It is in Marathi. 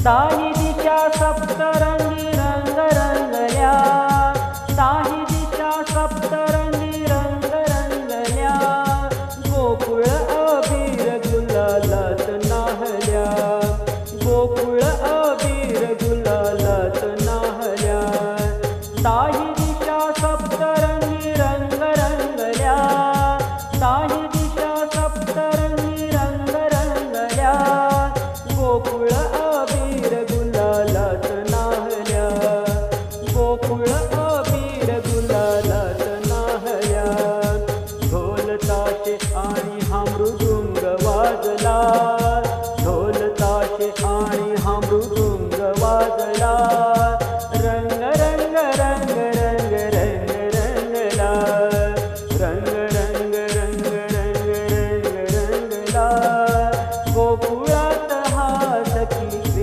साही दिशा सप्तरंगी रंग रंगल्या, साही दिशा सप्तरंगी रंग रंगल्या, गोकुळ अबीर गुलालात नाहल्या, गोकुळ अबीर गुलालात नाहल्या. साही दिशा सप्तरंगी रंग रंगल्या, साही दिशा सप्तरंगी रंग रंगल्या, गोकुळ अबीर गुलालात नाहल्या, गोकुळ अबीर गुलालात नाहल्या. ढोल ताशे आणि हा मृदुंग वाजला, ढोल ताशे आणि हा मृदुंग वाजला.